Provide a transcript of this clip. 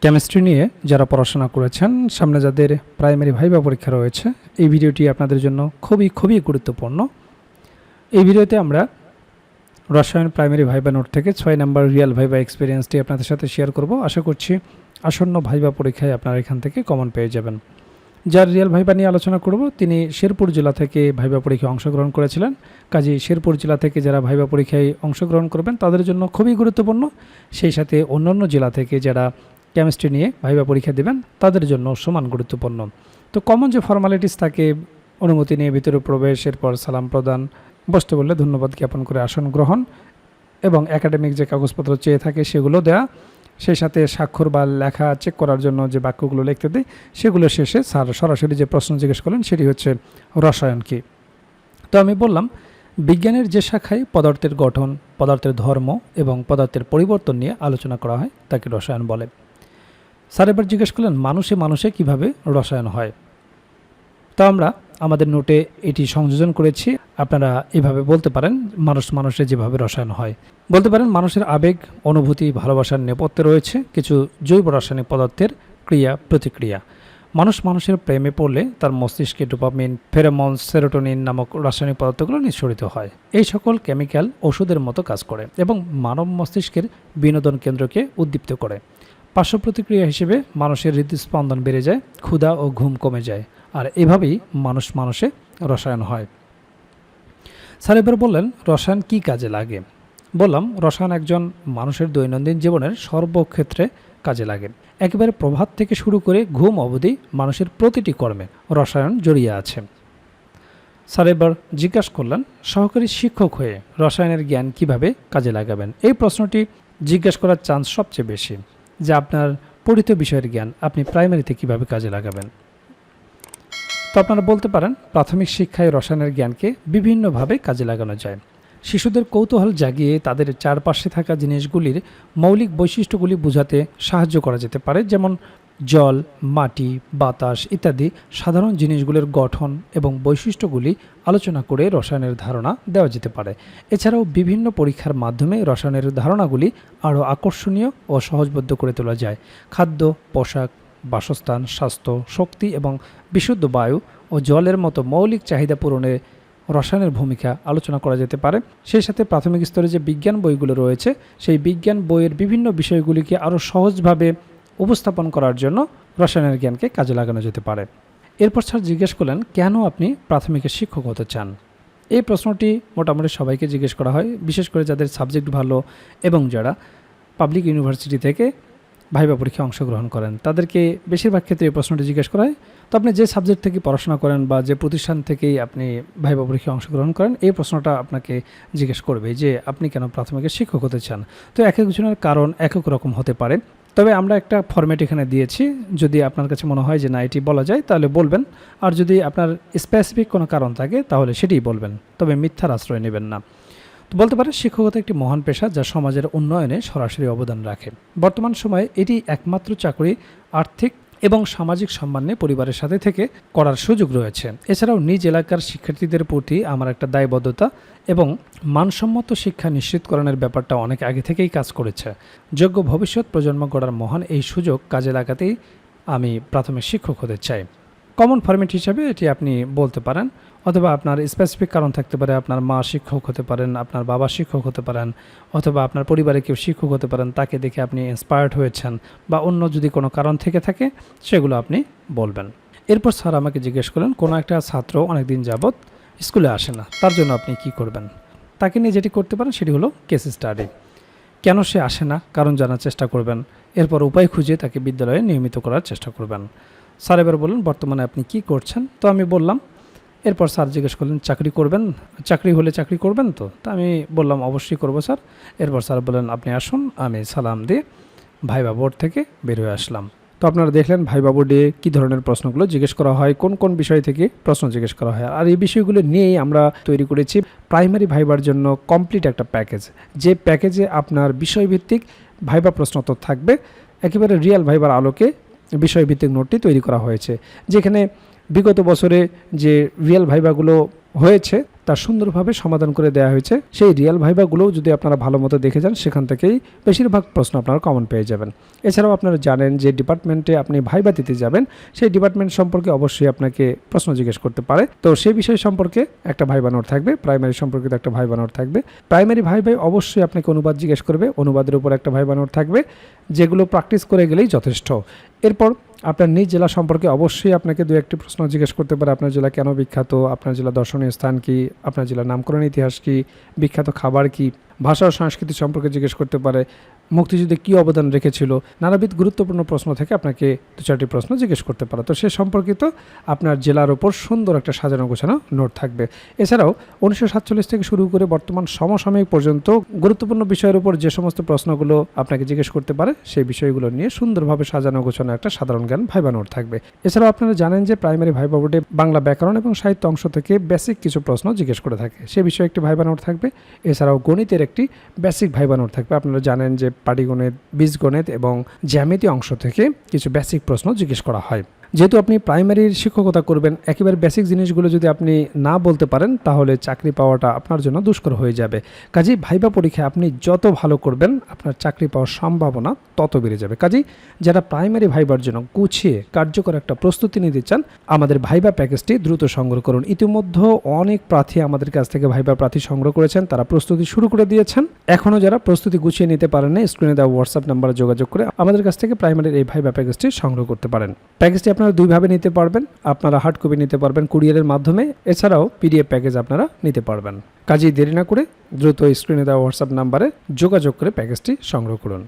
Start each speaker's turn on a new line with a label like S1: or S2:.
S1: Chemistry নিয়ে যারা পড়াশোনা করেছেন, সামনে যাদের প্রাইমারি ভাইভা পরীক্ষা রয়েছে, এই ভিডিওটি আপনাদের জন্য খুবই গুরুত্বপূর্ণ। এই ভিডিওতে আমরা রসায়ন প্রাইমারি ভাইভা নোট থেকে 6 নম্বর রিয়েল ভাইভা এক্সপিরিয়েন্সটি আপনাদের সাথে শেয়ার করব। আশা করছি আসন্ন ভাইভা পরীক্ষায় আপনারা এখান থেকে কমন পেয়ে যাবেন। যার রিয়েল ভাইভা নিয়ে আলোচনা করব তিনি শেরপুর জেলা থেকে ভাইভা পরীক্ষায় অংশগ্রহণ করেছিলেন। কাজেই শেরপুর জেলা থেকে যারা ভাইভা পরীক্ষায় অংশগ্রহণ করবেন তাদের জন্য খুবই গুরুত্বপূর্ণ। সেই সাথে অন্যান্য জেলা থেকে যারা কেমিস্ট্রি নিয়ে ভাইভা পরীক্ষা দেবেন তাদের জন্য সমান গুরুত্বপূর্ণ। তো কমন যে ফর্মালিটিস থাকে, অনুমতি নিয়ে ভিতরে প্রবেশ, এরপর সালাম প্রদান, বসতে বললে ধন্যবাদ জ্ঞাপন করে আসন গ্রহণ এবং একাডেমিক যে কাগজপত্র চেয়ে থাকে সেগুলো দেয়া, সেই সাথে স্বাক্ষর বা লেখা চেক করার জন্য যে বাক্যগুলো লিখতে দেয় সেগুলো শেষে স্যার সরাসরি যে প্রশ্ন জিজ্ঞেস করলেন সেটি হচ্ছে রসায়ন কি। তো আমি বললাম বিজ্ঞানের যে শাখায় পদার্থের গঠন, পদার্থের ধর্ম এবং পদার্থের পরিবর্তন নিয়ে আলোচনা করা হয় তাকে রসায়ন বলে। স্যার এবার জিজ্ঞেস করলেন মানুষে কিভাবে রসায়ন হয়। তো আমরা আমাদের নোটে এটি সংযোজন করেছি। আপনারা এভাবে বলতে পারেন মানুষে যেভাবে রসায়ন হয়। বলতে পারেন মানুষের আবেগ, অনুভূতি, ভালোবাসার নেপথ্যে রয়েছে কিছু জৈব রাসায়নিক পদার্থের ক্রিয়া প্রতিক্রিয়া। মানুষের প্রেমে পড়লে তার মস্তিষ্কে ডোপামিন, ফেরোমন, সেরোটোনিন নামক রাসায়নিক পদার্থগুলো নিঃসরিত হয়। এই সকল কেমিক্যাল ওষুধের মতো কাজ করে এবং মানব মস্তিষ্কের বিনোদন কেন্দ্রকে উদ্দীপ্ত করে। পার্শ্ব প্রতিক্রিয়া হিসেবে মানুষের হৃদস্পন্দন বেড়ে যায়, ক্ষুধা ও ঘুম কমে যায়। আর এভাবেই মানুষে রসায়ন হয়। স্যার এবার বললেন রসায়ন কি কাজে লাগে। বললাম রসায়ন একজন মানুষের দৈনন্দিন জীবনের সর্বক্ষেত্রে কাজে লাগে। একেবারে প্রভাত থেকে শুরু করে ঘুম অবধি মানুষের প্রতিটি কর্মে রসায়ন জড়িয়ে আছে। স্যার এবার জিজ্ঞাসা করলেন সহকারী শিক্ষক হয়ে রসায়নের জ্ঞান কিভাবে কাজে লাগাবেন। এই প্রশ্নটি জিজ্ঞাসা করার চান্স সবচেয়ে বেশি, যে আপনার পড়িত বিষয়ের জ্ঞান আপনি প্রাইমারিতে কিভাবে কাজে লাগাবেন। তো আপনারা বলতে পারেন প্রাথমিক শিক্ষায় রসায়নের জ্ঞানকে বিভিন্নভাবে কাজে লাগানো যায়। শিশুদের কৌতূহল জাগিয়ে তাদের চারপাশে থাকা জিনিসগুলির মৌলিক বৈশিষ্ট্যগুলি বোঝাতে সাহায্য করা যেতে পারে, যেমন জল, মাটি, বাতাস ইত্যাদি সাধারণ জিনিসগুলির গঠন এবং বৈশিষ্ট্যগুলি আলোচনা করে রসায়নের ধারণা দেওয়া যেতে পারে। এছাড়াও বিভিন্ন পরীক্ষার মাধ্যমে রসায়নের ধারণাগুলি আরও আকর্ষণীয় ও সহজবোধ্য করে তোলা যায়। খাদ্য, পোশাক, বাসস্থান, স্বাস্থ্য, শক্তি এবং বিশুদ্ধ বায়ু ও জলের মতো মৌলিক চাহিদা পূরণে রসায়নের ভূমিকা আলোচনা করা যেতে পারে। সেই সাথে প্রাথমিক স্তরে যে বিজ্ঞান বইগুলো রয়েছে সেই বিজ্ঞান বইয়ের বিভিন্ন বিষয়গুলিকে আরও সহজভাবে উপস্থাপন করার জন্য রসায়নের জ্ঞানকে কাজে লাগানো যেতে পারে। এরপর স্যার জিজ্ঞেস করলেন কেন আপনি প্রাথমিকের শিক্ষক হতে চান। এই প্রশ্নটি মোটামুটি সবাইকে জিজ্ঞেস করা হয়, বিশেষ করে যাদের সাবজেক্ট ভালো এবং যারা পাবলিক ইউনিভার্সিটি থেকে ভাইভা পরীক্ষায় অংশগ্রহণ করেন তাদেরকে বেশিরভাগ ক্ষেত্রে এই প্রশ্নটি জিজ্ঞেস করা হয়। তো আপনি যে সাবজেক্ট থেকে পড়াশোনা করেন বা যে প্রতিষ্ঠান থেকেই আপনি ভাইভা পরীক্ষায় অংশগ্রহণ করেন এই প্রশ্নটা আপনাকে জিজ্ঞেস করবে যে আপনি কেন প্রাথমিকের শিক্ষক হতে চান। তো এক একজনের কারণ এক এক রকম হতে পারে, তবে আমরা একটা ফরম্যাট এখানে দিয়েছি। যদি আপনার কাছে মনে হয় যে না এটি বলা যায় তাহলে বলবেন, আর যদি আপনার স্পেসিফিক কোনো কারণ থাকে তাহলে সেটিই বলবেন, তবে মিথ্যার আশ্রয় নেবেন না। বলতে পারে শিক্ষকতা একটি মহান পেশা যা সমাজের উন্নয়নে সরাসরি অবদান রাখে। বর্তমান সময়ে এটি একমাত্র চাকরি, আর্থিক এবং সামাজিক সম্মান নিয়ে পরিবারের সাথে থেকে করার সুযোগ রয়েছে। এছাড়াও নিজ এলাকার শিক্ষার্থীদের প্রতি আমার একটা দায়বদ্ধতা এবং মানসম্মত শিক্ষা নিশ্চিতকরণের ব্যাপারটা অনেক আগে থেকেই কাজ করেছে। যোগ্য ভবিষ্যৎ প্রজন্ম গড়ার মহান এই সুযোগ কাজে লাগাতেই আমি প্রাথমিক শিক্ষক হতে চাই। কমন ফরম্যাট হিসাবে এটি আপনি বলতে পারেন, অথবা আপনার স্পেসিফিক কারণ থাকতে পারে, আপনার মা শিক্ষক হতে পারেন, আপনার বাবা শিক্ষক হতে পারেন, অথবা আপনার পরিবারে কেউ শিক্ষক হতে পারেন, তাকে দেখে আপনি ইন্সপায়ার্ড হয়েছেন, বা অন্য যদি কোনো কারণ থেকে থাকে সেগুলো আপনি বলবেন। এরপর স্যার আমাকে জিজ্ঞেস করলেন কোনো একটা ছাত্র অনেকদিন যাবৎ স্কুলে আসে না, তার জন্য আপনি কি করবেন। তাকে নিয়ে যেটি করতে পারেন সেটি হলো কেস স্টাডি। কেন সে আসে না কারণ জানার চেষ্টা করবেন, এরপর উপায় খুঁজে তাকে বিদ্যালয়ে নিয়মিত করার চেষ্টা করবেন। স্যার এবার বললেন বর্তমানে আপনি কি করছেন। তো আমি বললাম। এরপর স্যার জিজ্ঞেস করলেন চাকরি করবেন, চাকরি হলে চাকরি করবেন তো। আমি বললাম অবশ্যই করব স্যার। এরপর স্যার বললেন আপনি আসুন। আমি সালাম দিয়ে ভাইভা বোর্ড থেকে বের হয়ে আসলাম। তো আপনারা দেখলেন ভাইভা বোর্ডে কী ধরনের প্রশ্নগুলো জিজ্ঞেস করা হয়, কোন কোন বিষয় থেকে প্রশ্ন জিজ্ঞেস করা হয়। আর এই বিষয়গুলো নিয়েই আমরা তৈরি করেছি প্রাইমারি ভাইবার জন্য কমপ্লিট একটা প্যাকেজ, যে প্যাকেজে আপনার বিষয়ভিত্তিক ভাইভা প্রশ্ন তো থাকবে, একেবারে রিয়েল ভাইবার আলোকে বিষয়ভিত্তিক নোটটি তৈরি করা হয়েছে, যেখানে বিগত বছরে যে রিয়েল ভাইভাগুলো হয়েছে তা সুন্দরভাবে সমাধান করে দেওয়া হয়েছে। সেই রিয়েল ভাইভাগুলোও যদি আপনারা ভালো মতো দেখে যান, সেখান থেকেই বেশিরভাগ প্রশ্ন আপনারা কমন পেয়ে যাবেন। এছাড়াও আপনারা জানেন যে ডিপার্টমেন্টে আপনি ভাইভা দিতে যাবেন, সেই ডিপার্টমেন্ট সম্পর্কে অবশ্যই আপনাকে প্রশ্ন জিজ্ঞেস করতে পারে। তো সেই বিষয় সম্পর্কে একটা ভাইভা নোট থাকবে, প্রাইমারি সম্পর্কিত একটা ভাইভা নোট থাকবে। প্রাইমারি ভাইভাই অবশ্যই আপনাকে অনুবাদ জিজ্ঞেস করবে, অনুবাদের উপর একটা ভাইভা নোট থাকবে, যেগুলো প্র্যাকটিস করে গেলেই যথেষ্ট। এরপর আপনার নিজ জেলা সম্পর্কে অবশ্যই আপনাকে দু একটি প্রশ্ন জিজ্ঞেস করতে পারে। আপনার জেলা কেন বিখ্যাত, আপনার জেলা দর্শনীয় স্থান কি, আপনার জেলার নামকরণ ইতিহাস কি, বিখ্যাত খাবার কি, ভাষা ও সংস্কৃতি সম্পর্কে জিজ্ঞেস করতে পারে, মুক্তিযুদ্ধে কী অবদান রেখেছিল, নানাবিধ গুরুত্বপূর্ণ প্রশ্ন থেকে আপনাকে দু চারটি প্রশ্ন জিজ্ঞেস করতে পারে। তো সে সম্পর্কিত আপনার জেলার ওপর সুন্দর একটা সাজানো গোছানো নোট থাকবে। এছাড়াও 1947 থেকে শুরু করে বর্তমান সমসাময়িক পর্যন্ত গুরুত্বপূর্ণ বিষয়ের উপর যে সমস্ত প্রশ্নগুলো আপনাকে জিজ্ঞেস করতে পারে, সেই বিষয়গুলো নিয়ে সুন্দরভাবে সাজানো গোছানো একটা সাধারণ জ্ঞান ভাইভা নোট থাকবে। এছাড়াও আপনারা জানেন যে প্রাইমারি ভাইভা বোর্ডে বাংলা ব্যাকরণ এবং সাহিত্য অংশ থেকে বেসিক কিছু প্রশ্ন জিজ্ঞেস করে থাকে, সে বিষয়ে একটি ভাইভা নোট থাকবে। এছাড়াও গণিতের একটি বেসিক ভাইভা নোট থাকবে। আপনারা জানেন যে পাটিগণিত, বীজগণিত এবং জ্যামিতি অংশ থেকে কিছু বেসিক প্রশ্ন জিজ্ঞেস করা হয়। যেহেতু আপনি প্রাইমারির শিক্ষকতা করবেন, একেবারে বেসিক জিনিসগুলো যদি আপনি না বলতে পারেন, তাহলে চাকরি পাওয়াটা আপনার জন্য দুষ্কর হয়ে যাবে। কাজেই ভাইভা পরীক্ষায় আপনি যত ভালো করবেন, আপনার চাকরি পাওয়ার সম্ভাবনা তত বেড়ে যাবে। কাজেই যারা প্রাইমারি ভাইবার জন্য গুছিয়ে কার্যকর একটা প্রস্তুতি নিতে চান, আমাদের ভাইভা প্যাকেজটি দ্রুত সংগ্রহ করুন। ইতিমধ্যে অনেক প্রার্থী আমাদের কাছ থেকে ভাইভা প্রার্থী সংগ্রহ করেছেন, তারা প্রস্তুতি শুরু করে দিয়েছেন। এখনও যারা প্রস্তুতি গুছিয়ে নিতে পারেন না, স্ক্রিনে দেওয়া হোয়াটসঅ্যাপ নাম্বারে যোগাযোগ করে আমাদের কাছ থেকে প্রাইমারির এই ভাইভা প্যাকেজটি সংগ্রহ করতে পারেন। প্যাকেজটি আপনারা দুইভাবে নিতে পারবেন, আপনারা হার্ড কপি নিতে পারবেন কুরিয়ারের মাধ্যমে, এছাড়াও পিডিএফ প্যাকেজ আপনারা নিতে পারবেন। কাজেই দেরি না করে দ্রুত স্ক্রিনে দেওয়া হোয়াটসঅ্যাপ নাম্বারে যোগাযোগ করে প্যাকেজটি সংগ্রহ করুন।